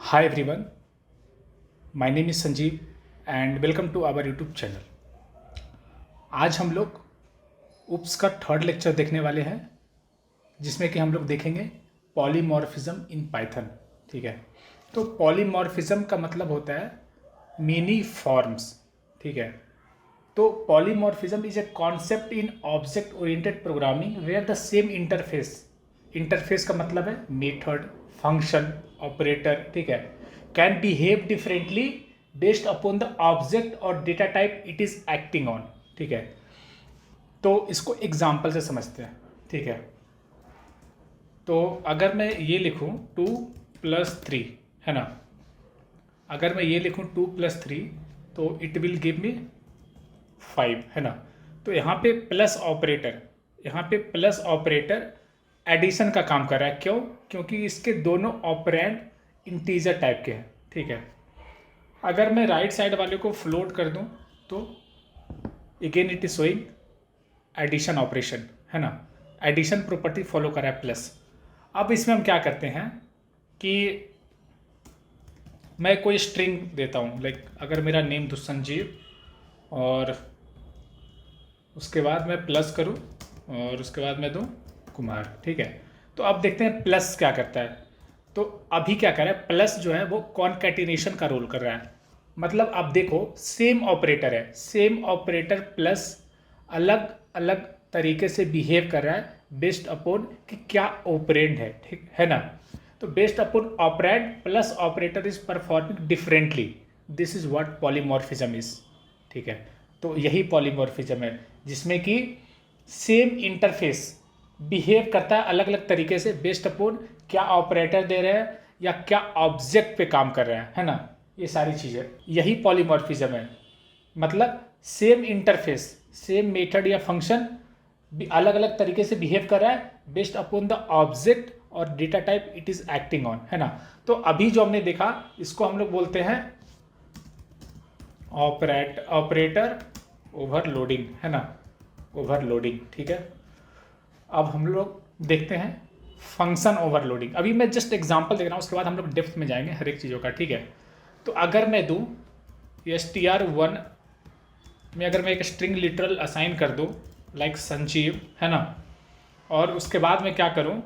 Hi everyone, my name is Sanjeev and welcome to our YouTube channel। आज हम लोग UPS का third lecture देखने वाले हैं जिसमें कि हम लोग देखेंगे पॉलीमॉर्फिज्म इन पाइथन। ठीक है, तो पॉलीमॉर्फिज्म का मतलब होता है मेनी फॉर्म्स। ठीक है, तो polymorphism is a concept in object oriented programming where the same interface का मतलब है मेथड, फंक्शन, ऑपरेटर। ठीक है, can behave differently based upon the object और data type it is acting on. ठीक है, तो इसको एग्जाम्पल से समझते हैं। ठीक है, तो अगर मैं ये लिखूं 2+3 है ना, अगर मैं ये लिखूं 2+3 तो इट विल गिव मी 5 है ना। तो यहाँ पे प्लस ऑपरेटर एडिशन का काम कर रहा है। क्यों? क्योंकि इसके दोनों ऑपरेंड इंटीजर टाइप के हैं। ठीक है, अगर मैं राइट साइड वाले को फ्लोट कर दूं तो again it is showing addition operation है ना, एडिशन प्रॉपर्टी फॉलो कर रहा है प्लस। अब इसमें हम क्या करते हैं कि मैं कोई स्ट्रिंग देता हूँ, लाइक अगर मेरा नेम तो संजीव और उसके बाद मैं प्लस करूँ और उसके बाद मैं दूँ कुमार। ठीक है, तो अब देखते हैं प्लस क्या करता है। तो अभी क्या कर रहा है, प्लस जो है वो कॉन्कैटिनेशन का रोल कर रहा है। मतलब अब देखो सेम ऑपरेटर है, सेम ऑपरेटर प्लस अलग अलग तरीके से बिहेव कर रहा है बेस्ड अपॉन कि क्या ऑपरेंड है। ठीक है ना, तो based upon operand plus operator is performing differently, this is what polymorphism is. ठीक है, तो यही पॉलीमॉर्फिज्म है जिसमें कि सेम इंटरफेस बिहेव करता है अलग अलग तरीके से बेस्ड अपॉन क्या ऑपरेटर दे रहे हैं या क्या ऑब्जेक्ट पे काम कर रहे हैं, है ना। ये सारी चीज़ें, यही पॉलीमॉर्फिज्म है। मतलब सेम इंटरफेस, सेम मेथड या फंक्शन अलग अलग तरीके से बिहेव कर रहा है बेस्ड अपॉन द ऑब्जेक्ट और data type it is acting on, है ना। तो अभी जो हमने देखा इसको हम लोग बोलते हैं ऑपरेटर ओवरलोडिंग, है ना, ओवरलोडिंग। ठीक है, अब हम लोग देखते हैं फंक्शन ओवरलोडिंग। अभी मैं जस्ट एग्जांपल देख रहा हूँ, उसके बाद हम लोग डेप्थ में जाएंगे हर एक चीज़ों का। ठीक है, तो अगर मैं दूँ str1 में अगर मैं एक स्ट्रिंग लिटरल असाइन कर दूँ लाइक संजीव, है ना, और उसके बाद मैं क्या करूँ,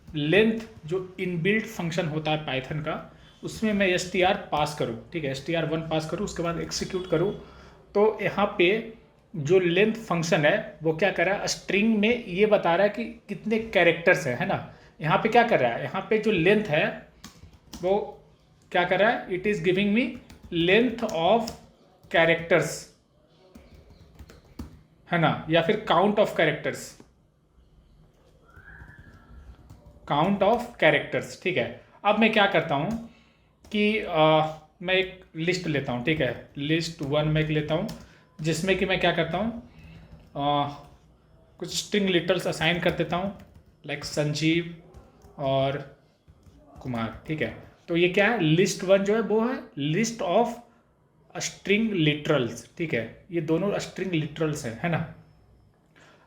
लेंथ जो इनबिल्ट फंक्शन होता है पाइथन का उसमें मैं str पास करूँ। ठीक है, str1 पास करूँ, उसके बाद एग्जीक्यूट करूँ, तो यहाँ पे जो लेंथ फंक्शन है वो क्या कर रहा है, स्ट्रिंग में ये बता रहा है कि कितने कैरेक्टर्स हैं, है ना। यहाँ पे क्या कर रहा है, यहाँ पे जो लेंथ है वो क्या कर रहा है, it is giving me length of characters, है ना, या फिर count of characters, count of characters. ठीक है, अब मैं क्या करता हूँ कि मैं एक लिस्ट लेता हूँ। ठीक है, list1 में एक लेता हूँ जिसमें कि मैं क्या करता हूँ, कुछ स्ट्रिंग लिटरल्स असाइन कर देता हूँ लाइक संजीव और कुमार। ठीक है, तो ये क्या है, list1 जो है वो है लिस्ट ऑफ स्ट्रिंग लिटरल्स। ठीक है, ये दोनों स्ट्रिंग लिटरल्स हैं, है ना।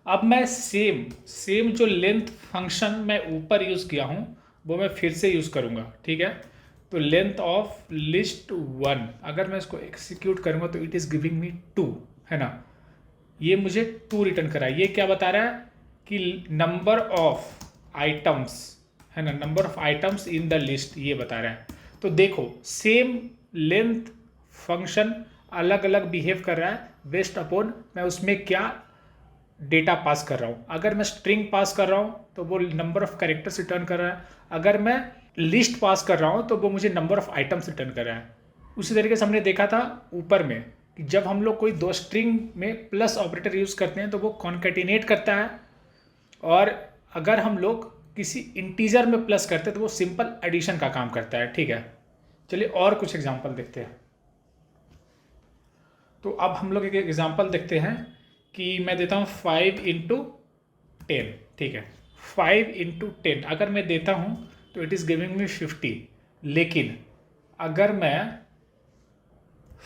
अब मैं सेम जो लेंथ फंक्शन मैं ऊपर यूज़ किया हूँ वो मैं फिर से यूज़ करूँगा। ठीक है, तो लेंथ ऑफ list1 अगर मैं इसको एक्सिक्यूट करूँगा तो इट इज़ गिविंग मी 2, है ना। ये मुझे 2 रिटर्न करा है। ये क्या बता रहा है कि नंबर ऑफ आइटम्स, है ना, number of items in the list, ये बता रहा है। तो देखो सेम लेंथ फंक्शन अलग अलग बिहेव कर रहा है बेस्ड अपॉन मैं उसमें क्या डेटा पास कर रहा हूँ। अगर मैं स्ट्रिंग पास कर रहा हूँ तो वो नंबर ऑफ कैरेक्टर्स रिटर्न कर रहा है, अगर मैं लिस्ट पास कर रहा हूँ तो वो मुझे नंबर ऑफ आइटम्स रिटर्न कर रहा है। उसी तरीके से हमने देखा था ऊपर में कि जब हम लोग कोई दो स्ट्रिंग में प्लस ऑपरेटर यूज़ करते हैं तो वो कॉन्कैटिनेट करता है, और अगर हम लोग किसी इंटीजर में प्लस करते हैं तो वो सिंपल एडिशन का काम करता है। ठीक है, चलिए और कुछ एग्जांपल देखते हैं। तो अब हम लोग एक एग्जांपल देखते हैं कि मैं देता हूँ 5×10। ठीक है, 5×10 अगर मैं देता हूँ तो इट इज़ गिविंग मी 50, लेकिन अगर मैं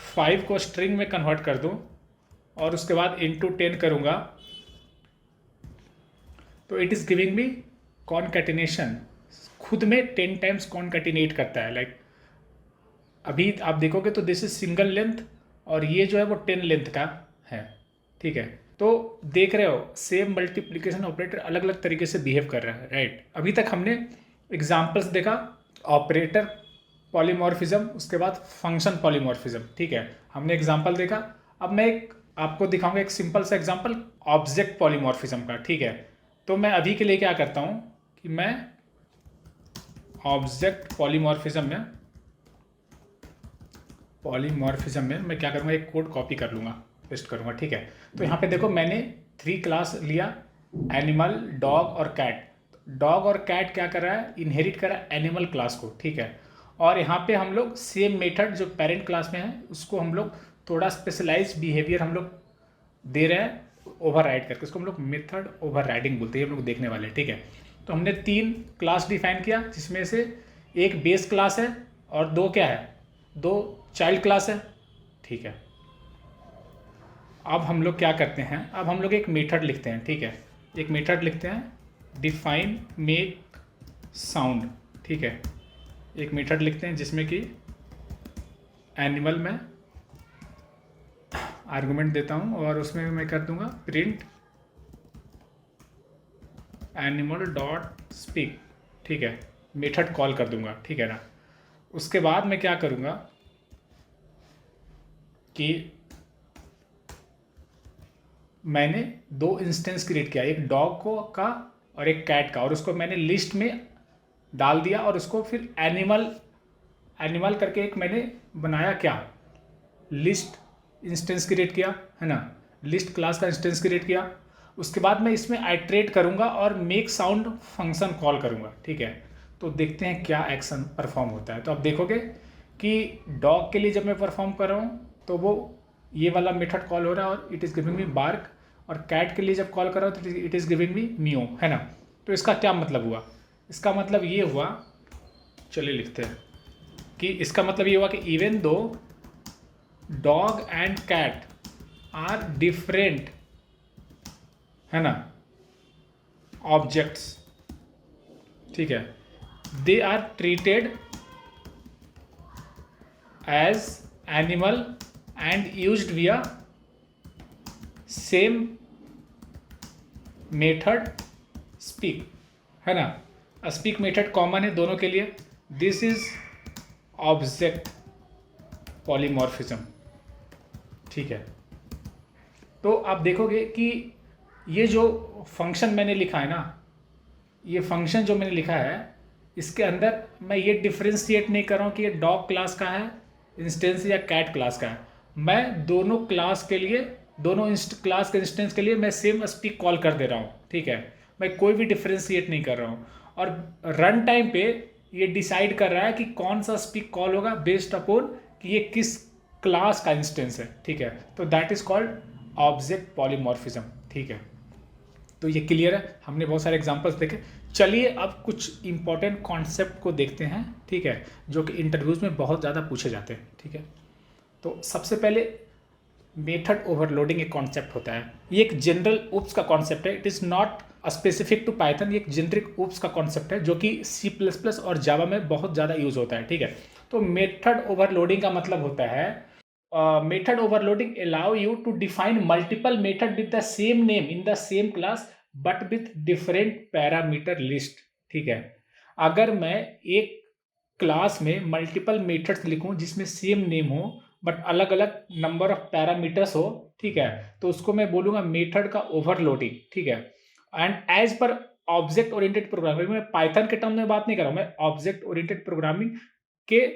5 को स्ट्रिंग में कन्वर्ट कर दूँ और उसके बाद ×10 करूँगा तो it is giving me concatenation, खुद में 10 टाइम्स कॉन्कैटिनेट करता है। लाइक अभी आप देखोगे तो दिस इज सिंगल लेंथ और ये जो है वो 10 लेंथ का है, ठीक है। तो देख रहे हो सेम मल्टीप्लिकेशन ऑपरेटर अलग अलग तरीके से बिहेव कर रहा है, राइट। अभी तक हमने एग्जाम्पल्स देखा, ऑपरेटर पॉलीमॉर्फिज्म, उसके बाद फंक्शन पॉलीमॉर्फिज्म, ठीक है, हमने एग्जाम्पल देखा। अब मैं एक आपको दिखाऊंगा एक सिंपल सा एग्जाम्पल ऑब्जेक्ट पॉलीमॉर्फिज्म का, ठीक है। तो मैं अभी के लिए क्या करता हूँ कि मैं ऑब्जेक्ट पॉलीमॉर्फिज्म में मैं क्या करूँगा, एक कोड कॉपी कर लूँगा, पेस्ट करूँगा, ठीक है। तो यहाँ पे देखो मैंने 3 क्लास लिया, एनिमल, डॉग और कैट। डॉग और कैट क्या कर रहा है, इनहेरिट कर रहा है एनिमल क्लास को, ठीक है। और यहाँ पे हम लोग सेम मेथड जो पेरेंट क्लास में है उसको हम लोग थोड़ा स्पेशलाइज बिहेवियर हम लोग दे रहे हैं ओवरराइड करके, उसको हम लोग मेथड ओवरराइडिंग बोलते हैं, हम लोग देखने वाले हैं, ठीक है। तो हमने 3 क्लास डिफाइन किया जिसमें से एक बेस क्लास है और 2 क्या है, 2 चाइल्ड क्लास है, ठीक है। अब हम लोग क्या करते हैं, अब हम लोग एक मेथड लिखते हैं, ठीक है। एक मेथड लिखते हैं डिफाइन मेक साउंड, ठीक है। एक मेथड लिखते हैं जिसमें कि एनिमल में आर्गुमेंट देता हूँ और उसमें मैं कर दूंगा प्रिंट एनिमल डॉट स्पीक, ठीक है। मेथड कॉल कर दूंगा, ठीक है ना। उसके बाद मैं क्या करूँगा कि मैंने 2 इंस्टेंस क्रिएट किया, एक डॉग को का और एक कैट का, और उसको मैंने लिस्ट में डाल दिया और उसको फिर एनिमल करके एक मैंने बनाया क्या, लिस्ट इंस्टेंस क्रिएट किया, है ना, लिस्ट क्लास का इंस्टेंस क्रिएट किया। उसके बाद मैं इसमें आइट्रेट करूँगा और मेक साउंड फंक्शन कॉल करूँगा, ठीक है। तो देखते हैं क्या एक्शन परफॉर्म होता है। तो आप देखोगे कि डॉग के लिए जब मैं परफॉर्म कर रहा हूँ तो वो ये वाला मेथड कॉल हो रहा है और it is giving me bark, और कैट के लिए जब कॉल कर रहा हूँ तो it is giving me meow, है ना। तो इसका क्या मतलब हुआ, इसका मतलब ये हुआ, चलिए लिखते हैं कि इसका मतलब ये हुआ कि even though dog and cat are different, है ना, ऑब्जेक्ट्स, ठीक है, they are treated as animal and used via same method speak, है ना। स्पीक मेथड कॉमन है दोनों के लिए। दिस इज ऑब्जेक्ट पॉलीमॉर्फिज्म, ठीक है। तो आप देखोगे कि ये जो फंक्शन मैंने लिखा है ना, ये फंक्शन जो मैंने लिखा है इसके अंदर मैं ये डिफ्रेंशिएट नहीं कर रहा हूँ कि ये डॉग क्लास का है इंस्टेंस या कैट क्लास का है। मैं दोनों क्लास के लिए, दोनों क्लास के इंस्टेंस के लिए मैं सेम स्पीक कॉल कर दे रहा हूँ, ठीक है। मैं कोई भी डिफ्रेंशिएट नहीं कर रहा हूँ। और रन टाइम पे ये डिसाइड कर रहा है कि कौन सा स्पीक कॉल होगा बेस्ड अपॉन कि ये किस क्लास का इंस्टेंस है, ठीक है। तो that is called object polymorphism, ठीक है। तो ये क्लियर है, हमने बहुत सारे एग्जांपल्स देखे। चलिए अब कुछ इंपॉर्टेंट कॉन्सेप्ट को देखते हैं, ठीक है, जो कि इंटरव्यूज़ में बहुत ज़्यादा पूछे जाते हैं, ठीक है। तो सबसे पहले मेथड ओवरलोडिंग एक कॉन्सेप्ट होता है, ये एक जनरल ऊप्स का कॉन्सेप्ट है, it is not specific to Python, ये एक जेनरिक ऊप्स का कॉन्सेप्ट है जो कि C++ और जावा में बहुत ज़्यादा यूज़ होता है, ठीक है। तो मेथड ओवरलोडिंग का मतलब होता है method overloading allow you to define multiple method with the same name in the same class but with different parameter list, ठीक है। अगर मैं एक क्लास में मल्टीपल मेथड्स लिखूं जिसमें सेम नेम हो बट अलग अलग नंबर ऑफ पैरामीटर्स हो, ठीक है, तो उसको मैं बोलूँगा मेथड का ओवरलोडिंग, ठीक है। And as per object oriented programming, मैं पाइथन के टर्म में बात नहीं कर रहा हूँ, मैं ऑब्जेक्ट ओरिएंटेड प्रोग्रामिंग के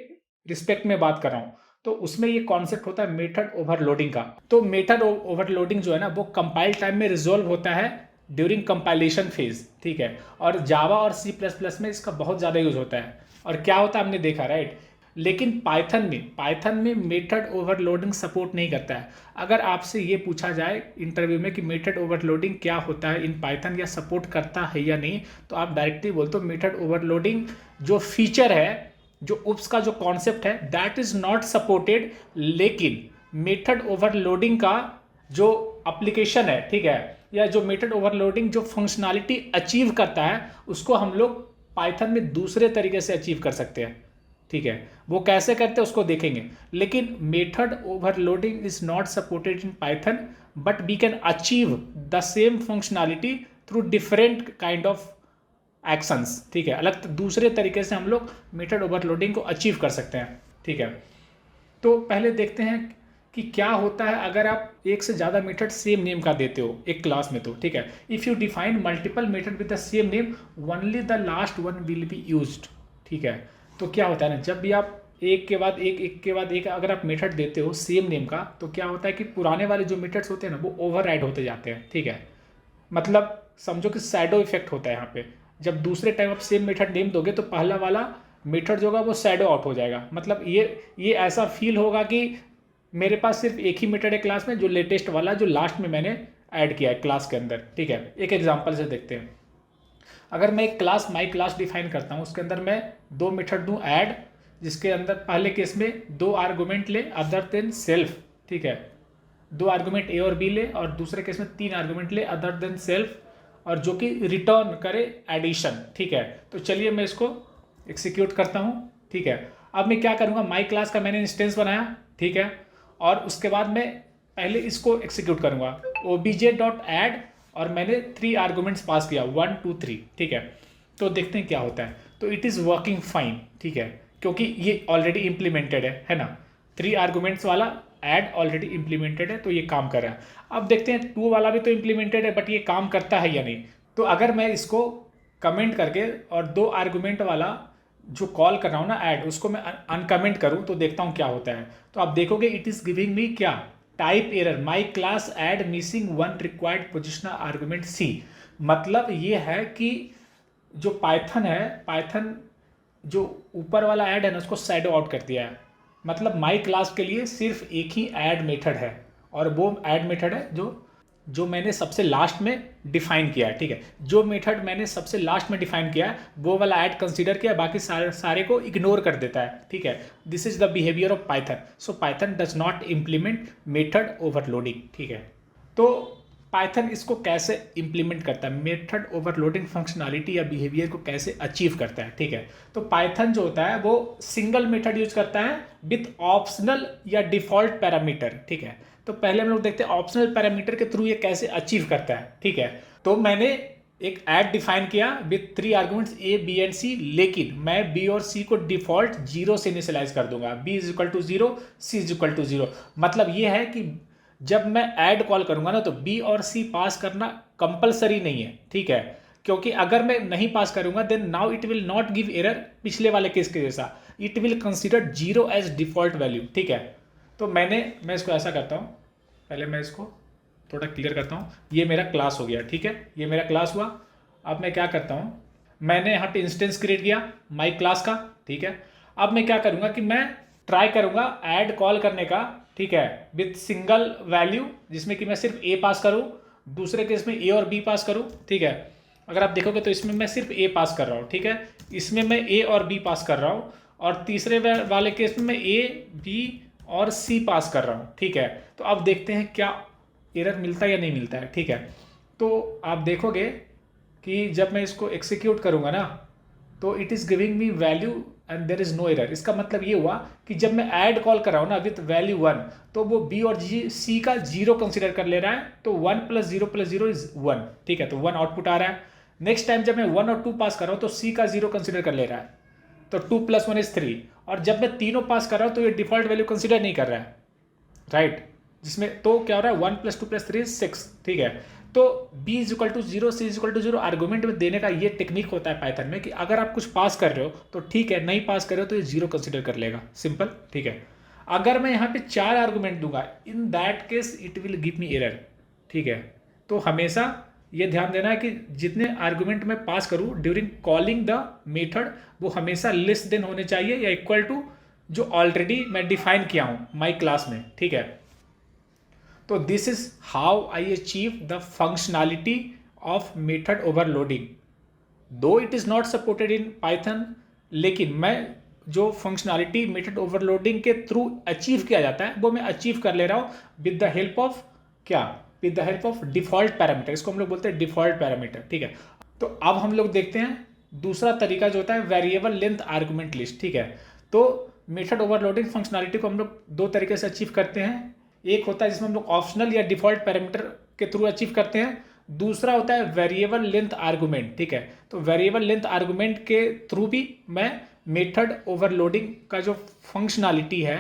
रिस्पेक्ट में बात कर रहा हूँ। तो उसमें ये कॉन्सेप्ट होता है मेथड ओवरलोडिंग का। तो मेथड ओवरलोडिंग जो है ना वो कंपाइल टाइम में रिजोल्व होता है ड्यूरिंग कंपाइलेशन फेज, ठीक है। और जावा और C++ में इसका बहुत ज़्यादा यूज होता है। और क्या होता है हमने देखा, राइट। लेकिन पाइथन में मेथड ओवरलोडिंग सपोर्ट नहीं करता है। अगर आपसे ये पूछा जाए इंटरव्यू में कि मेथड ओवरलोडिंग क्या होता है इन पाइथन या सपोर्ट करता है या नहीं, तो आप डायरेक्टली बोलते हो मेथड ओवरलोडिंग जो फीचर है, जो उप्स का जो कॉन्सेप्ट है दैट इज नॉट सपोर्टेड, लेकिन मेथड ओवरलोडिंग का जो एप्लीकेशन है, ठीक है, या जो मेथड ओवरलोडिंग जो फंक्शनैलिटी अचीव करता है उसको हम लोग पाइथन में दूसरे तरीके से अचीव कर सकते हैं, ठीक है, वो कैसे करते हैं उसको देखेंगे। लेकिन method overloading is not supported in Python, but we can achieve the same functionality through different kind of actions. ठीक है, अलग दूसरे तरीके से हम लोग मेथड ओवरलोडिंग को अचीव कर सकते हैं। ठीक है, तो पहले देखते हैं कि क्या होता है अगर आप एक से ज़्यादा मेथड सेम नेम का देते हो एक क्लास में। तो ठीक है, if you define multiple method with the same name only the last one will be used. ठीक है, तो क्या होता है ना, जब भी आप एक के बाद एक अगर आप मेथड देते हो सेम नेम का, तो क्या होता है कि पुराने वाले जो मेथड्स होते हैं ना वो ओवर होते जाते हैं। ठीक है, मतलब समझो कि शैडो इफेक्ट होता है यहाँ पे। जब दूसरे टाइम आप सेम मेथड नेम दोगे तो पहला वाला मेथड जो होगा वो शैडो आउट हो जाएगा। मतलब ये ऐसा फील होगा कि मेरे पास सिर्फ एक ही मेथड है क्लास में, जो लेटेस्ट वाला जो लास्ट में मैंने ऐड किया है क्लास के अंदर। ठीक है, एक एग्जांपल से देखते हैं। अगर मैं एक क्लास माई क्लास डिफाइन करता हूँ, उसके अंदर मैं दो मेथड दूँ ऐड, जिसके अंदर पहले केस में दो आर्गूमेंट ले अदर देन सेल्फ। ठीक है, दो आर्गूमेंट ए और बी ले, और दूसरे केस में तीन आर्गूमेंट ले अदर देन सेल्फ, और जो कि रिटर्न करे एडिशन। ठीक है, तो चलिए मैं इसको एग्जीक्यूट करता हूँ। ठीक है, अब मैं क्या करूँगा, माई क्लास का मैंने इंस्टेंस बनाया। ठीक है, और उसके बाद मैं पहले इसको एग्जीक्यूट करूँगा obj.add, और मैंने 3 आर्गूमेंट्स पास किया 1 2 3। ठीक है, तो देखते हैं क्या होता है। तो इट इज़ वर्किंग फाइन। ठीक है, क्योंकि ये ऑलरेडी इम्प्लीमेंटेड है ना, 3 आर्गूमेंट्स वाला ऐड ऑलरेडी इम्प्लीमेंटेड है, तो ये काम कर रहा है। अब देखते हैं 2 वाला भी तो इम्प्लीमेंटेड है, बट ये काम करता है या नहीं। तो अगर मैं इसको कमेंट करके और 2 आर्गूमेंट वाला जो कॉल कर रहा हूँ ना ऐड, उसको मैं अनकमेंट करूँ तो देखता हूँ क्या होता है। तो आप देखोगे इट इज़ गिविंग मी क्या, type error my class add missing 1 required positional argument C. मतलब ये है कि जो पाइथन है, पाइथन जो ऊपर वाला ऐड है ना उसको शैडो आउट कर दिया है। मतलब माई क्लास के लिए सिर्फ एक ही ऐड मेथड है, और वो ऐड मेथड है जो मैंने सबसे लास्ट में डिफाइन किया है। ठीक है, जो मेथड मैंने सबसे लास्ट में डिफाइन किया है वो वाला ऐड कंसीडर किया, बाकी सारे को इग्नोर कर देता है। ठीक है, this is the behaviour of Python. So Python does not implement method overloading. ठीक है, तो पाइथन इसको कैसे इम्प्लीमेंट करता है, मेथड ओवरलोडिंग फंक्शनैलिटी या बिहेवियर को कैसे अचीव करता है। ठीक है, तो पाइथन जो होता है वो सिंगल मेथड यूज करता है विथ ऑप्शनल या डिफॉल्ट पैरामीटर। ठीक है, तो पहले हम लोग देखते हैं ऑप्शनल पैरामीटर के थ्रू ये कैसे अचीव करता है। ठीक है, तो मैंने एक ऐड डिफाइन किया with 3 arguments A B and C, लेकिन मैं बी और सी को डिफॉल्ट 0 से इनिशियलाइज कर दूंगा। B is equal to 0, C is equal to 0। मतलब ये है कि जब मैं ऐड कॉल करूंगा ना तो बी और सी पास करना कंपलसरी नहीं है। ठीक है, क्योंकि अगर मैं नहीं पास करूंगा then now it will not give error, पिछले वाले केस के जैसा it will consider 0 as default value. ठीक है, तो मैं इसको ऐसा करता हूँ, पहले मैं इसको थोड़ा क्लियर करता हूँ। ये मेरा क्लास हो गया। ठीक है, ये मेरा क्लास हुआ। अब मैं क्या करता हूँ, मैंने यहाँ पे इंस्टेंस क्रिएट किया माई क्लास का। ठीक है, अब मैं क्या करूँगा कि मैं ट्राई करूँगा ऐड कॉल करने का। ठीक है, विथ सिंगल वैल्यू, जिसमें कि मैं सिर्फ ए पास करूँ, दूसरे केस में ए और बी पास करूँ। ठीक है, अगर आप देखोगे तो इसमें मैं सिर्फ ए पास कर रहा हूँ। ठीक है, इसमें मैं ए और बी पास कर रहा हूँ, और तीसरे वाले केस में मैं ए बी और सी पास कर रहा हूँ। ठीक है, तो अब देखते हैं क्या एरर मिलता है या नहीं मिलता है। ठीक है, तो आप देखोगे कि जब मैं इसको एक्सिक्यूट करूँगा ना तो it is giving me value and there is no error. इसका मतलब ये हुआ कि जब मैं ऐड कॉल कर रहा हूँ ना विथ वैल्यू 1, तो वो बी और सी का 0 कंसिडर कर ले रहा है, तो 1 + 0 + 0 इज 1। ठीक है, तो 1 आउटपुट आ रहा है। नेक्स्ट टाइम जब मैं 1 और 2 पास कर रहा हूँ तो सी का 0 कंसिडर कर ले रहा है, तो 2 + 1 इज 3। और जब मैं तीनों पास कर रहा हूँ तो ये डिफॉल्ट वैल्यू कंसिडर नहीं कर रहा है, राइट, जिसमें तो क्या हो रहा है 1 + 2 + 3 इज 6। ठीक है, तो b is equal to 0, c is equal to 0 argument में देने का ये टेक्निक होता है पाइथन में कि अगर आप कुछ पास कर रहे हो तो ठीक है, नहीं पास कर रहे हो तो ये 0 कंसिडर कर लेगा, सिंपल। ठीक है, अगर मैं यहाँ पे 4 आर्गूमेंट दूंगा in that case it will give me error. ठीक है, तो हमेशा ये ध्यान देना है कि जितने आर्गूमेंट मैं पास करूँ ड्यूरिंग कॉलिंग द मेथड वो हमेशा लेस देन होने चाहिए या इक्वल टू जो ऑलरेडी मैं डिफाइन किया हूँ माई क्लास में। ठीक है, तो this is how I achieve the functionality of method overloading. Though it is not supported in Python, लेकिन मैं जो फंक्शनैलिटी मेथड ओवरलोडिंग के थ्रू अचीव किया जाता है वो मैं अचीव कर ले रहा हूँ विद द हेल्प ऑफ क्या, with the help of default parameter. इसको हम लोग बोलते हैं डिफॉल्ट पैरामीटर। ठीक है, तो अब हम लोग देखते हैं दूसरा तरीका जो होता है वेरिएबल लेंथ आर्गुमेंट लिस्ट। ठीक है, तो मेथड ओवरलोडिंग फंक्शनैलिटी को हम लोग दो तरीके से अचीव करते हैं। एक होता है जिसमें हम लोग ऑप्शनल या डिफ़ॉल्ट पैरामीटर के थ्रू अचीव करते हैं, दूसरा होता है वेरिएबल लेंथ आर्गूमेंट, ठीक है। तो वेरिएबल लेंथ आर्गूमेंट के थ्रू भी मैं मेथड ओवरलोडिंग का जो फंक्शनैलिटी है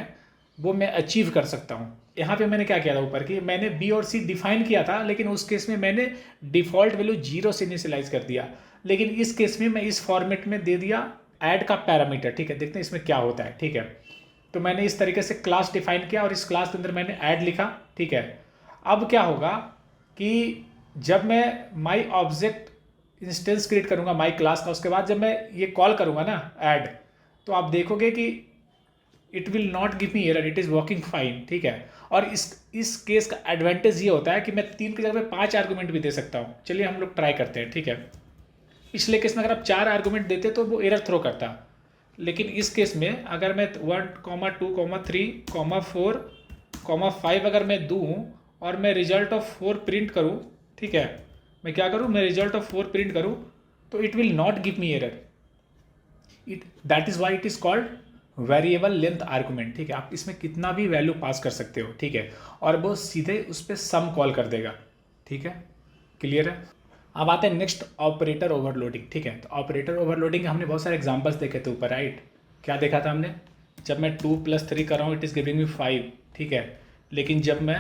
वो मैं अचीव कर सकता हूँ। यहाँ पे मैंने क्या किया था ऊपर कि मैंने बी और सी डिफाइन किया था, लेकिन उस केस में मैंने डिफ़ॉल्ट वैल्यू 0 से इनिशियलाइज कर दिया। लेकिन इस केस में मैं इस फॉर्मेट में दे दिया ऐड का पैरामीटर, ठीक है। देखते हैं इसमें क्या होता है, ठीक है। तो मैंने इस तरीके से क्लास डिफाइन किया और इस क्लास के अंदर मैंने ऐड लिखा, ठीक है। अब क्या होगा कि जब मैं माई ऑब्जेक्ट इंस्टेंस क्रिएट करूँगा माई क्लास का, उसके बाद जब मैं ये कॉल करूँगा ना ऐड, तो आप देखोगे कि it will not give me error, it is working fine, ठीक है। और इस केस का एडवांटेज ये होता है कि मैं 3 की जगह पे 5 आर्गूमेंट भी दे सकता हूँ। चलिए हम लोग ट्राई करते हैं, ठीक है। पिछले केस में अगर आप 4 आर्गूमेंट देते तो वो एरर थ्रो करता, लेकिन इस केस में अगर मैं 1, 2, 3, 4, 5 अगर मैं दूँ और मैं रिजल्ट ऑफ 4 प्रिंट करूँ, ठीक है, मैं क्या करूँ, मैं रिजल्ट ऑफ 4 प्रिंट करूँ, तो it will not give me error. That is why it is called variable length argument, ठीक है। आप इसमें कितना भी वैल्यू पास कर सकते हो, ठीक है, और वो सीधे उस पर सम कॉल कर देगा, ठीक है। क्लियर है। अब आते हैं नेक्स्ट ऑपरेटर ओवरलोडिंग, ठीक है। तो ऑपरेटर ओवरलोडिंग हमने बहुत सारे एग्जांपल्स देखे थे ऊपर, राइट। क्या देखा था हमने, जब मैं 2 + 3 कर रहा हूँ इट इज़ गिविंग मी 5, ठीक है। लेकिन जब मैं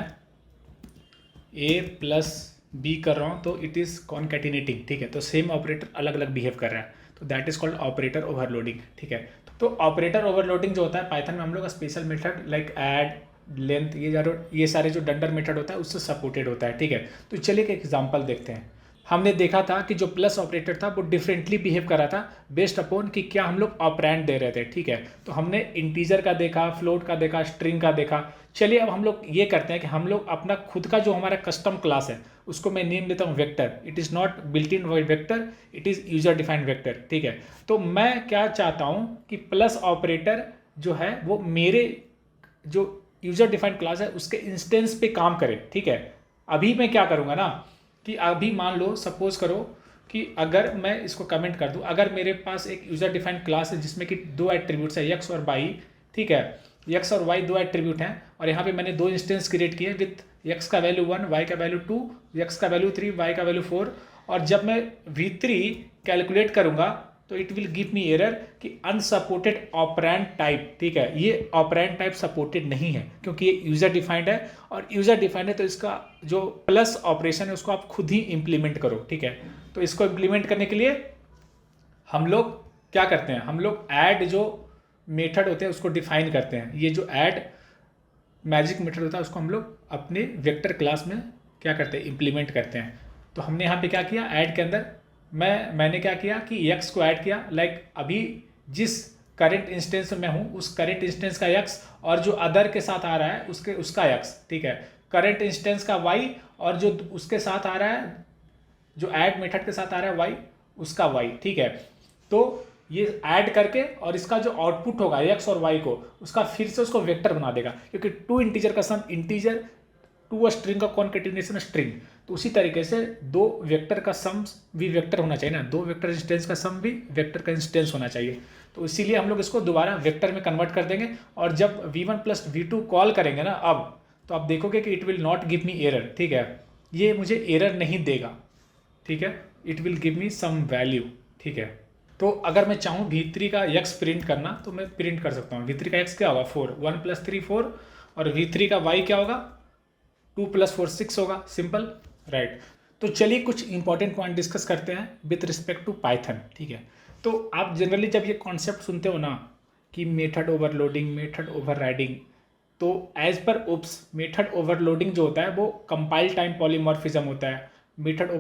a + b कर रहा हूँ तो इट इज़ कॉनकैटिनेटिंग, ठीक है। तो सेम ऑपरेटर अलग अलग बिहेव कर रहा है, तो that is called operator overloading, ठीक है। तो ऑपरेटर ओवरलोडिंग जो होता है पाइथन में हम लोग special method like add, length, ये सारे जो डंडर मेथड होता है उससे सपोर्टेड होता है, ठीक है। तो चलिए एक एग्जांपल देखते हैं। हमने देखा था कि जो प्लस ऑपरेटर था वो डिफरेंटली बिहेव कर रहा था बेस्ड अपॉन कि क्या हम लोग ऑपरेंड दे रहे थे, ठीक है। तो हमने इंटीजर का देखा, फ्लोट का देखा, स्ट्रिंग का देखा। चलिए अब हम लोग ये करते हैं कि हम लोग अपना खुद का जो हमारा कस्टम क्लास है उसको मैं नेम देता हूँ vector. It is not built in vector, it is user defined vector, ठीक है। तो मैं क्या चाहता हूँ कि प्लस ऑपरेटर जो है वो मेरे जो यूजर डिफाइंड क्लास है उसके इंस्टेंस पे काम करे, ठीक है। अभी मैं क्या करूँगा ना कि अभी मान लो सपोज करो कि अगर मैं इसको कमेंट कर दूं, अगर मेरे पास एक यूजर डिफाइंड क्लास है जिसमें कि 2 एट्रीब्यूट्स है x और y, ठीक है। x और y 2 एट्रीब्यूट हैं और यहाँ पे मैंने 2 इंस्टेंस क्रिएट किए विथ x का वैल्यू 1, y का वैल्यू 2, x का वैल्यू 3, y का वैल्यू 4। और जब मैं v3 कैलकुलेट करूँगा तो it will give me error कि अनसपोर्टेड ऑपरेंड टाइप, ठीक है। ये ऑपरेंड टाइप सपोर्टेड नहीं है क्योंकि ये यूजर डिफाइंड है, और यूजर डिफाइंड है तो इसका जो प्लस ऑपरेशन है उसको आप खुद ही इंप्लीमेंट करो, ठीक है। तो इसको इंप्लीमेंट करने के लिए हम लोग क्या करते हैं, हम लोग ऐड जो मेथड होते हैं उसको डिफाइन करते हैं। ये जो ऐड मैजिक मेथड होता है उसको हम लोग अपने वेक्टर क्लास में क्या करते हैं, इंप्लीमेंट करते हैं। तो हमने यहाँ पे क्या किया, ऐड के अंदर मैंने क्या किया कि x को ऐड किया, लाइक अभी जिस करंट इंस्टेंस में मैं हूँ उस करंट इंस्टेंस का x और जो अदर के साथ आ रहा है उसका x, ठीक है। करंट इंस्टेंस का y और जो उसके साथ आ रहा है, जो ऐड मेथड के साथ आ रहा है y, उसका y, ठीक है। तो ये ऐड करके और इसका जो आउटपुट होगा x और y को उसका फिर से उसको वेक्टर बना देगा, क्योंकि 2 इंटीजर का सम इंटीजर, 2 स्ट्रिंग का कॉन्केटिनेशन स्ट्रिंग। तो उसी तरीके से 2 वेक्टर का सम भी वेक्टर होना चाहिए ना, 2 वेक्टर इंस्टेंस का सम भी वेक्टर का इंस्टेंस होना चाहिए। तो इसीलिए हम लोग इसको दोबारा वेक्टर में कन्वर्ट कर देंगे और जब v1 + v2 कॉल करेंगे ना अब, तो आप देखोगे कि it will not give me error, ठीक है। ये मुझे एरर नहीं देगा, ठीक है। It will give me some value, ठीक है। तो अगर मैं चाहूँ v3 का x प्रिंट करना तो मैं प्रिंट कर सकता हूँ। v3 का x क्या होगा, 4, 1 + 3 4, और v3 का y क्या होगा, 2 + 4 6 होगा, सिंपल, राइट। तो चलिए कुछ इंपॉर्टेंट पॉइंट डिस्कस करते हैं विथ रिस्पेक्ट टू पाइथन, ठीक है। तो आप जनरली जब ये कॉन्सेप्ट सुनते हो ना कि मेथड ओवरलोडिंग, मेथड ओवरराइडिंग, तो as per OOPs method overloading जो होता है वो कंपाइल टाइम पॉलीमॉर्फिज्म होता है, method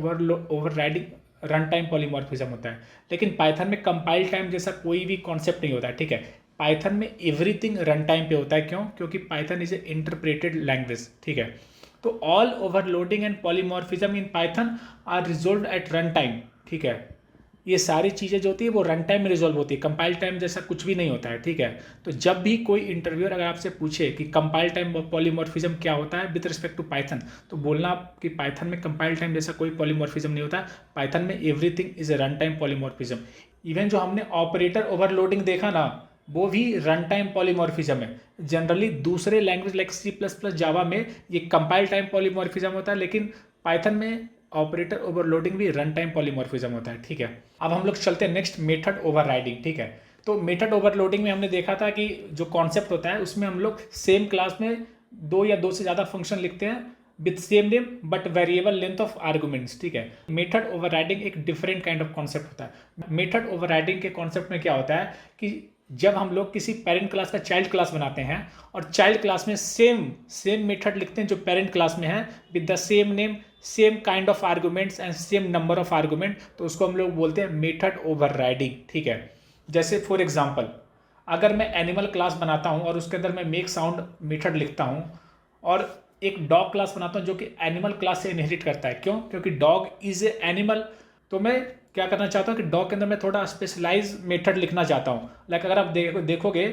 overriding run time polymorphism होता है। लेकिन पाइथन में कंपाइल टाइम जैसा कोई भी कॉन्सेप्ट नहीं होता है, ठीक है। पाइथन में एवरीथिंग रन टाइम पे होता है, क्यों, क्योंकि Python is a interpreted language, ठीक है। तो all overloading and polymorphism in Python are resolve at run time, ठीक है। ये सारी चीज़ें जो होती है वो रन टाइम में रिजोल्व होती है, कंपाइल टाइम जैसा कुछ भी नहीं होता है, ठीक है। तो जब भी कोई इंटरव्यूअर अगर आपसे पूछे कि कंपाइल टाइम पॉलीमॉर्फिज्म क्या होता है विद रिस्पेक्ट टू पाइथन, तो बोलना कि पाइथन में कंपाइल टाइम जैसा कोई पॉलीमॉर्फिज्म नहीं होता है, पाइथन में everything is a run time polymorphism. Even जो हमने ऑपरेटर ओवरलोडिंग देखा ना, वो भी रन टाइम पॉलीमॉर्फिज्म है। जनरली दूसरे language like C plus plus Java में ये कंपाइल टाइम पॉलीमॉर्फिज्म होता है, लेकिन पाइथन में ऑपरेटर ओवरलोडिंग भी रन टाइम पॉलीमॉर्फिज्म होता है। ठीक है, अब हम लोग चलते हैं नेक्स्ट, मेथड ओवरराइडिंग। ठीक है, तो मेथड ओवरलोडिंग में हमने देखा था कि जो कॉन्सेप्ट होता है उसमें हम लोग सेम क्लास में दो या दो से ज़्यादा फंक्शन लिखते हैं with same name but variable length of arguments. ठीक है, मेथड ओवरराइडिंग एक डिफरेंट काइंड ऑफ कॉन्सेप्ट होता है। मेथड ओवरराइडिंग के कॉन्सेप्ट में क्या होता है कि जब हम लोग किसी पेरेंट क्लास का चाइल्ड क्लास बनाते हैं और चाइल्ड क्लास में सेम मेथड लिखते हैं जो पेरेंट क्लास में है with the same name, same kind of arguments and same number of argument, तो उसको हम लोग बोलते हैं मेथड ओवरराइडिंग। ठीक है, जैसे फॉर एग्जांपल अगर मैं एनिमल क्लास बनाता हूँ और उसके अंदर मैं मेक साउंड मेथड लिखता हूँ और एक डॉग क्लास बनाता हूँ जो कि एनिमल क्लास से इनहेरिट करता है, क्यों? क्योंकि डॉग इज ए एनिमल। तो मैं क्या करना चाहता हूँ कि डॉग के अंदर मैं थोड़ा स्पेशलाइज मेथड लिखना चाहता हूँ। लाइक अगर आप देखोगे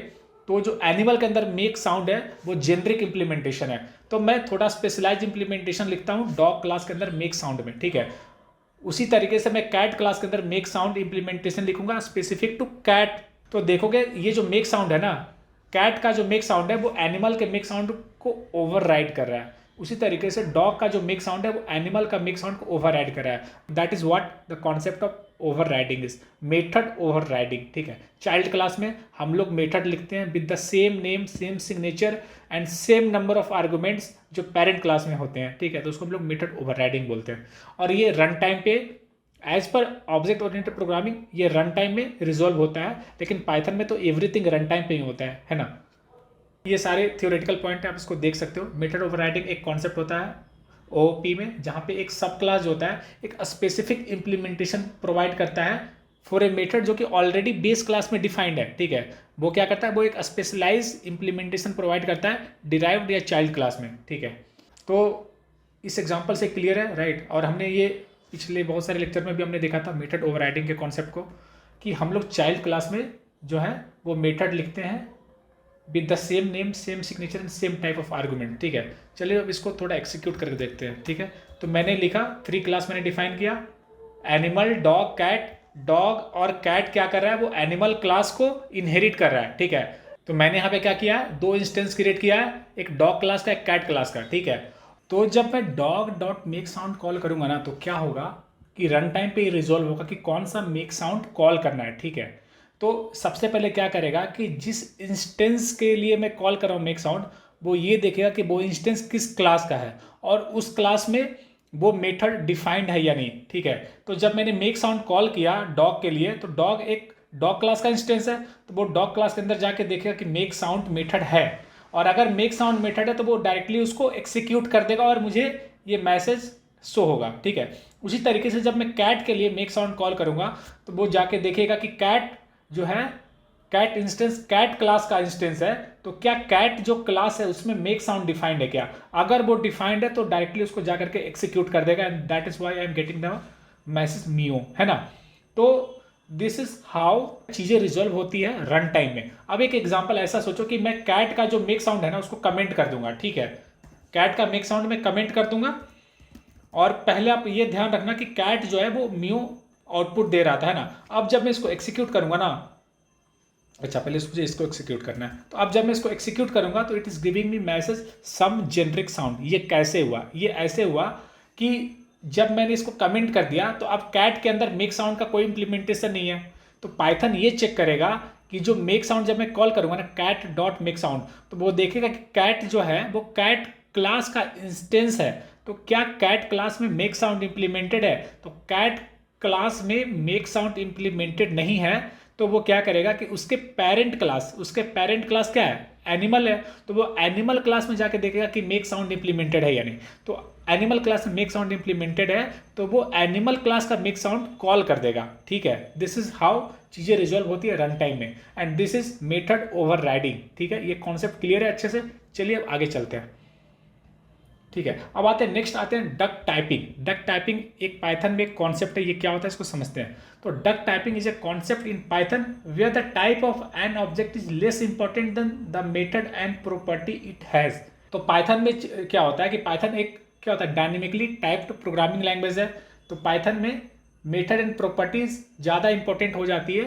तो जो एनिमल के अंदर मेक साउंड है वो जेनरिक इंप्लीमेंटेशन है, तो मैं थोड़ा स्पेशलाइज इंप्लीमेंटेशन लिखता हूँ डॉग क्लास के अंदर मेक साउंड में। ठीक है, उसी तरीके से मैं कैट क्लास के अंदर मेक साउंड इंप्लीमेंटेशन लिखूंगा स्पेसिफिक टू कैट। तो देखोगे ये जो मेक साउंड है ना, कैट का जो मेक साउंड है वो एनिमल के मेक साउंड को ओवरराइड कर रहा है। उसी तरीके से डॉग का जो मेक साउंड है वो एनिमल का मेक साउंड को ओवरराइड कर रहा है। That is what the concept of overriding is, method overriding. ठीक है, चाइल्ड क्लास में हम लोग मेथड लिखते हैं with the same name, same signature and same number of arguments जो पेरेंट क्लास में होते हैं। ठीक है, तो उसको हम लोग मेथड ओवरराइडिंग बोलते हैं। और ये रन टाइम पे as per object oriented programming ये रन टाइम में रिजॉल्व होता है, लेकिन पाइथन में तो एवरीथिंग रन टाइम पे ही होता है ना। ये सारे थियोरेटिकल पॉइंट आप इसको देख सकते हो। मेथड ओवरराइडिंग एक कॉन्सेप्ट होता है ओओपी में, जहाँ पे एक सब क्लास होता है एक स्पेसिफिक इंप्लीमेंटेशन प्रोवाइड करता है फॉर ए मेथड जो कि ऑलरेडी बेस क्लास में डिफाइंड है। ठीक है, वो क्या करता है, वो एक स्पेशलाइज इंप्लीमेंटेशन प्रोवाइड करता है डिराइव्ड या चाइल्ड क्लास में। ठीक है, तो इस एग्जाम्पल से क्लियर है, राइट। और हमने ये पिछले बहुत सारे लेक्चर में भी हमने देखा था मेथड ओवरराइडिंग के कॉन्सेप्ट को, कि हम लोग चाइल्ड क्लास में जो है वो मेथड लिखते हैं with the same name, same signature and same type of argument. ठीक है, चलिए अब इसको थोड़ा एक्सिक्यूट करके देखते हैं। ठीक है, तो मैंने लिखा 3 क्लास मैंने डिफाइन किया, एनिमल, डॉग, कैट। डॉग और कैट क्या कर रहा है, वो एनिमल क्लास को इनहेरिट कर रहा है। ठीक है, तो मैंने यहाँ पे क्या किया है, 2 इंस्टेंस क्रिएट किया है, एक डॉग क्लास का एक कैट क्लास का। ठीक है, तो जब मैं dog dot make sound call करूंगा ना, तो क्या होगा कि रन टाइम पे रिजॉल्व होगा कि कौन सा मेक साउंड कॉल करना है। ठीक है, तो सबसे पहले क्या करेगा कि जिस इंस्टेंस के लिए मैं कॉल कर रहा हूँ मेक साउंड, वो ये देखेगा कि वो इंस्टेंस किस क्लास का है और उस क्लास में वो मेथड डिफाइंड है या नहीं। ठीक है, तो जब मैंने मेक साउंड कॉल किया डॉग के लिए, तो डॉग एक डॉग क्लास का इंस्टेंस है, तो वो डॉग क्लास के अंदर जाके देखेगा कि मेक साउंड मेथड है, और अगर मेक साउंड मेथड है तो वो डायरेक्टली उसको एक्सिक्यूट कर देगा और मुझे ये मैसेज शो होगा। ठीक है, उसी तरीके से जब मैं कैट के लिए मेक साउंड कॉल करूंगा तो वो जाके देखेगा कि कैट जो है, कैट इंस्टेंस कैट क्लास का इंस्टेंस है, तो क्या कैट जो क्लास है उसमें मेक साउंड डिफाइंड है क्या? अगर वो डिफाइंड है तो डायरेक्टली उसको जाकर के एक्सिक्यूट कर देगा, and that is why I am getting the message meow, है ना। तो दिस इज हाउ चीजें रिजॉल्व होती है रन टाइम में। अब एक एग्जांपल ऐसा सोचो कि मैं कैट का जो मेक साउंड है ना उसको कमेंट कर दूंगा। ठीक है, कैट का मेक साउंड में कमेंट कर दूंगा, और पहले आप ये ध्यान रखना कि कैट जो है वो म्यू आउटपुट दे रहा था, है ना। अब जब मैं इसको एक्सिक्यूट करूंगा ना, अच्छा पहले मुझे इसको एक्सिक्यूट करना है, तो अब जब मैं इसको एक्सिक्यूट करूंगा तो it is giving me message some generic sound. ये कैसे हुआ? ये ऐसे हुआ कि जब मैंने इसको कमेंट कर दिया तो अब कैट के अंदर मेक साउंड का कोई इंप्लीमेंटेशन नहीं है, तो पाइथन ये चेक करेगा कि जो मेक साउंड जब मैं कॉल करूंगा ना कैट डॉट मेक साउंड, तो वो देखेगा कि कैट जो है वो कैट क्लास का इंस्टेंस है, तो क्या कैट क्लास में मेक साउंड इंप्लीमेंटेड है? तो कैट क्लास में मेक साउंड इंप्लीमेंटेड नहीं है, तो वो क्या करेगा कि उसके पेरेंट क्लास क्या है? एनिमल है, तो वो एनिमल क्लास में जाके देखेगा कि मेक साउंड इंप्लीमेंटेड है या नहीं। तो एनिमल क्लास में मेक साउंड इंप्लीमेंटेड है, तो वो एनिमल क्लास का मेक साउंड कॉल कर देगा। ठीक है, दिस इज हाउ चीजें रिजॉल्व होती है रन टाइम में, and this is method overriding. ठीक है, ये कॉन्सेप्ट क्लियर है अच्छे से। चलिए अब आगे चलते हैं। ठीक है, अब आते हैं नेक्स्ट, आते हैं डक टाइपिंग। डक टाइपिंग एक पाइथन में एक कॉन्सेप्ट है, ये क्या होता है इसको समझते हैं। तो duck typing is a concept in Python where the type of an object is less important than the method and property it has. तो पाइथन में क्या होता है कि पाइथन एक क्या होता है, डायनेमिकली टाइप्ड प्रोग्रामिंग लैंग्वेज है। तो पाइथन में मेथड एंड प्रॉपर्टीज ज़्यादा इंपॉर्टेंट हो जाती है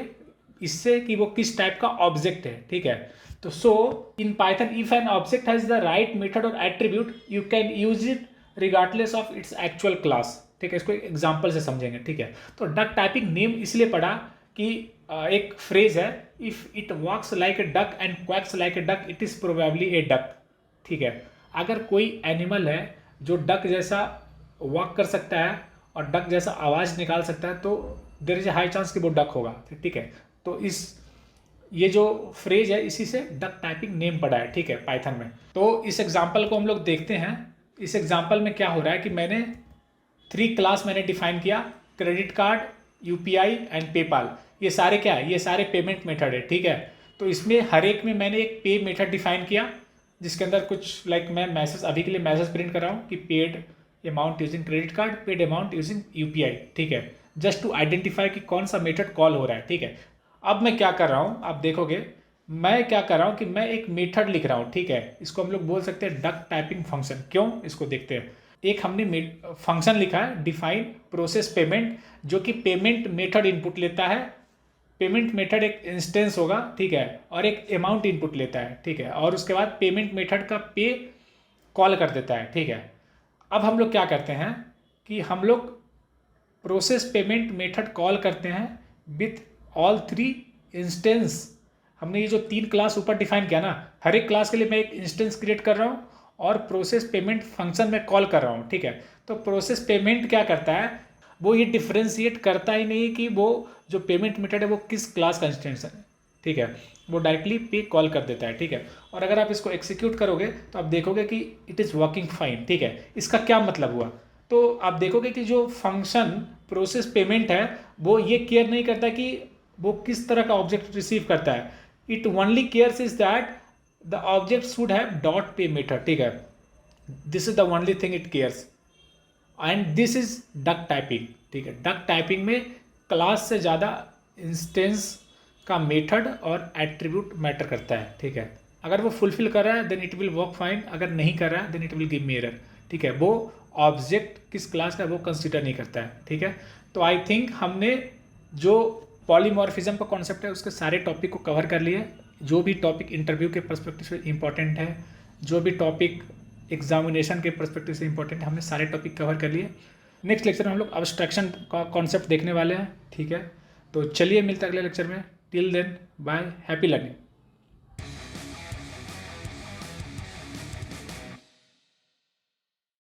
इससे कि वो किस टाइप का ऑब्जेक्ट है, ठीक है। तो so in Python if an object has the right method और attribute you can use it regardless of its actual class, ठीक है। इसको एग्जाम्पल से समझेंगे, ठीक है। तो डक टाइपिंग नेम इसलिए पड़ा कि एक फ्रेज है, if it walks like a duck and quacks like a duck it is probably a duck, ठीक है। अगर कोई एनिमल है जो डक जैसा वॉक कर सकता है और डक जैसा आवाज़ निकाल सकता है तो there is a high chance कि वो डक होगा, ठीक है। तो ये जो फ्रेज है इसी से डक टाइपिंग नेम पड़ा है, ठीक है, पाइथन में। तो इस एग्जाम्पल को हम लोग देखते हैं। इस एग्जाम्पल में क्या हो रहा है कि मैंने 3 क्लास मैंने डिफाइन किया, credit card, UPI and PayPal. ये सारे क्या है, ये सारे पेमेंट मेथड है, ठीक है। तो इसमें हर एक में मैंने एक पे मेथड डिफाइन किया जिसके अंदर कुछ लाइक मैं मैसेज अभी के लिए मैसेज प्रिंट कर रहा हूँ कि paid amount using credit card, paid amount using UPI, ठीक है, जस्ट टू आइडेंटिफाई कि कौन सा मेथड कॉल हो रहा है, ठीक है। अब मैं क्या कर रहा हूँ, आप देखोगे मैं क्या कर रहा हूँ कि मैं एक मेथड लिख रहा हूँ, ठीक है। इसको हम लोग बोल सकते हैं डक टाइपिंग फंक्शन। क्यों, इसको देखते हैं। एक हमने फंक्शन लिखा है डिफाइन प्रोसेस पेमेंट, जो कि पेमेंट मेथड इनपुट लेता है। पेमेंट मेथड एक इंस्टेंस होगा, ठीक है, और एक अमाउंट इनपुट लेता है, ठीक है, और उसके बाद पेमेंट मेथड का पे कॉल कर देता है, ठीक है। अब हम लोग क्या करते हैं कि हम लोग प्रोसेस पेमेंट मेथड कॉल करते हैं विथ ऑल 3 इंस्टेंस। हमने ये जो 3 क्लास ऊपर डिफाइन किया ना, हर एक क्लास के लिए मैं एक इंस्टेंस क्रिएट कर रहा हूँ और प्रोसेस पेमेंट फंक्शन में कॉल कर रहा हूँ, ठीक है। तो प्रोसेस पेमेंट क्या करता है, वो ये डिफ्रेंशिएट करता ही नहीं कि वो जो पेमेंट मेथड है वो किस क्लास का इंस्टेंस है, ठीक है। वो डायरेक्टली पे कॉल कर देता है, ठीक है। और अगर आप इसको एग्जीक्यूट करोगे तो आप देखोगे कि इट इज़ वर्किंग फाइन, ठीक है। इसका क्या मतलब हुआ, तो आप देखोगे कि जो फंक्शन प्रोसेस पेमेंट है वो ये केयर नहीं करता कि वो किस तरह का ऑब्जेक्ट रिसीव करता है। It only cares is that the object should have dot पे मेथड, ठीक है। This is the only thing it cares and this is duck typing, ठीक है। डक टाइपिंग में क्लास से ज़्यादा इंस्टेंस का मेथड और एट्रीब्यूट मैटर करता है, ठीक है। अगर वो फुलफिल कर रहा है then it will work fine, अगर नहीं कर रहा है then it will give me error, ठीक है। वो ऑब्जेक्ट किस क्लास का वो कंसिडर नहीं करता है, ठीक है। तो आई थिंक हमने जो पॉलीमॉर्फिज्म का कॉन्सेप्ट है उसके सारे टॉपिक को कवर कर लिए। जो भी टॉपिक इंटरव्यू के पर्सपेक्टिव से इंपॉर्टेंट है, जो भी टॉपिक एग्जामिनेशन के पर्सपेक्टिव से इंपॉर्टेंट है, हमने सारे टॉपिक कवर कर लिए। नेक्स्ट लेक्चर में हम लोग अब्स्ट्रैक्शन का कॉन्सेप्ट देखने वाले हैं, ठीक है। तो चलिए मिलते हैं अगले लेक्चर में। Till then bye, happy learning.